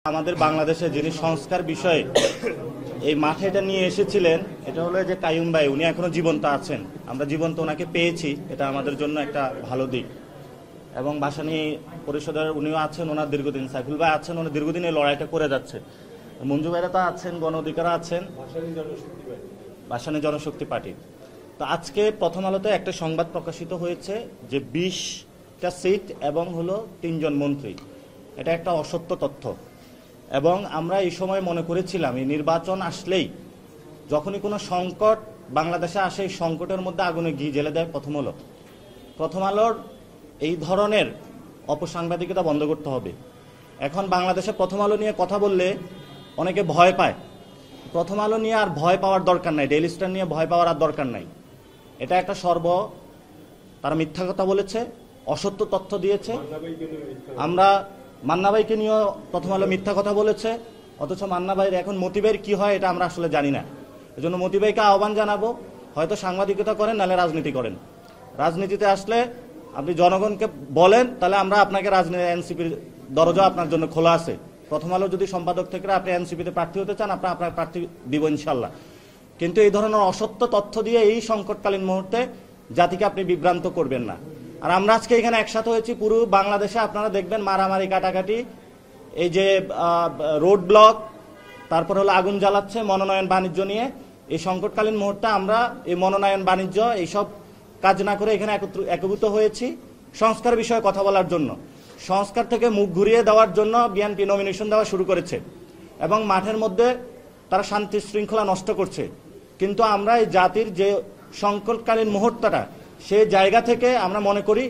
আমাদের বাংলাদেশে যিনি সংস্কার বিষয়ে এই মাঠে এটা নিয়ে এসেছিলেন, এটা হলো যে কাইয়ুম ভাই, উনি এখনো জীবন্ত আছেন। আমরা জীবন্ত ওনাকে পেয়েছি, এটা আমাদের জন্য একটা ভালো দিক। এবং ভাসানী পরিষদের উনিও আছেন, ওনার দীর্ঘদিন, সাইফুল ভাই আছেন, ওনার দীর্ঘদিন এই লড়াইটা করে যাচ্ছে। মঞ্জু ভাইরা তো আছেন, গণ অধিকার আছেন, ভাসানী জনশক্তি পার্টি। তো আজকে প্রথম আলোতে একটা সংবাদ প্রকাশিত হয়েছে যে 20টা সিট এবং হলো 3 জন মন্ত্রী। এটা একটা অসত্য তথ্য। এবং আমরা এই সময় মনে করেছিলাম এই নির্বাচন আসলেই যখনই কোনো সংকট বাংলাদেশে আসে, এই সংকটের মধ্যে আগুনে ঘি জ্বেলে দেয় প্রথম আলোর এই ধরনের অপসাংবাদিকতা বন্ধ করতে হবে। এখন বাংলাদেশে প্রথম আলো নিয়ে কথা বললে অনেকে ভয় পায়। প্রথম আলো নিয়ে আর ভয় পাওয়ার দরকার নাই, ডেইলি স্টার নিয়ে ভয় পাওয়ার আর দরকার নাই। এটা একটা তারা মিথ্যা কথা বলেছে, অসত্য তথ্য দিয়েছে। আমরা মান্না ভাইকে নিয়েও প্রথম আলো মিথ্যা কথা বলেছে, অথচ মান্না ভাইয়ের এখন মতি ভাইয়ের কি হয় এটা আমরা আসলে জানি না। এজন্য মতি ভাইকে আহ্বান জানাবো, হয়তো সাংবাদিকতা করেন, নাহলে রাজনীতি করেন। রাজনীতিতে আসলে আপনি জনগণকে বলেন, তাহলে আমরা আপনাকে এনসিপির দরজা আপনার জন্য খোলা আছে। প্রথম আলো যদি সম্পাদক থেকে আপনি এনসিপিতে প্রার্থী হতে চান, আপনার প্রার্থী দিব ইনশাল্লাহ। কিন্তু এই ধরনের অসত্য তথ্য দিয়ে এই সংকটকালীন মুহূর্তে জাতিকে আপনি বিভ্রান্ত করবেন না। আর আমরা আজকে এখানে একসাথে হয়েছি, পুরো বাংলাদেশে আপনারা দেখবেন মারামারি কাটাকাটি, এই যে রোড ব্লক, তারপর হলো আগুন জ্বালাচ্ছে মনোনয়ন বাণিজ্য নিয়ে। এই সংকটকালীন মুহূর্তে আমরা এই মনোনয়ন বাণিজ্য এইসব কাজ না করে এখানে একত্রিত হয়েছি সংস্কার বিষয়ে কথা বলার জন্য। সংস্কার থেকে মুখ ঘুরিয়ে দেওয়ার জন্য বিএনপি নমিনেশন দেওয়া শুরু করেছে এবং মাঠের মধ্যে তারা শান্তি শৃঙ্খলা নষ্ট করছে। কিন্তু আমরা এই জাতির যে সংকটকালীন মুহূর্তটা, সেই জায়গা থেকে আমরা মনে করি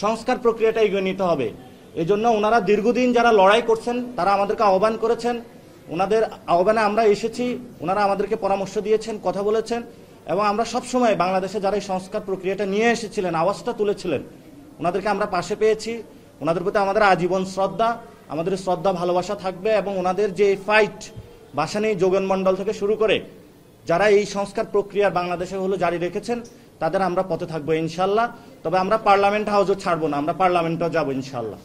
সংস্কার প্রক্রিয়াটা এগিয়ে নিতে হবে। এই জন্য ওনারা দীর্ঘদিন যারা লড়াই করছেন তারা আমাদেরকে আহ্বান করেছেন, ওনাদের আহ্বানে আমরা এসেছি, ওনারা আমাদেরকে পরামর্শ দিয়েছেন, কথা বলেছেন। এবং আমরা সবসময় বাংলাদেশে যারা এই সংস্কার প্রক্রিয়াটা নিয়ে এসেছিলেন, আওয়াজটা তুলেছিলেন, ওনাদেরকে আমরা পাশে পেয়েছি। ওনাদের প্রতি আমাদের আজীবন শ্রদ্ধা, আমাদের শ্রদ্ধা ভালোবাসা থাকবে। এবং ওনাদের যে ফাইট, ভাসানী যোগেন মণ্ডল থেকে শুরু করে যারা এই সংস্কার প্রক্রিয়ার বাংলাদেশে হলো জারি রেখেছেন, তাদের আমরা পথে থাকবো ইনশাল্লাহ। তবে আমরা পার্লামেন্ট হাউসও ছাড়বো না, আমরা পার্লামেন্টেও যাবো ইনশাল্লাহ।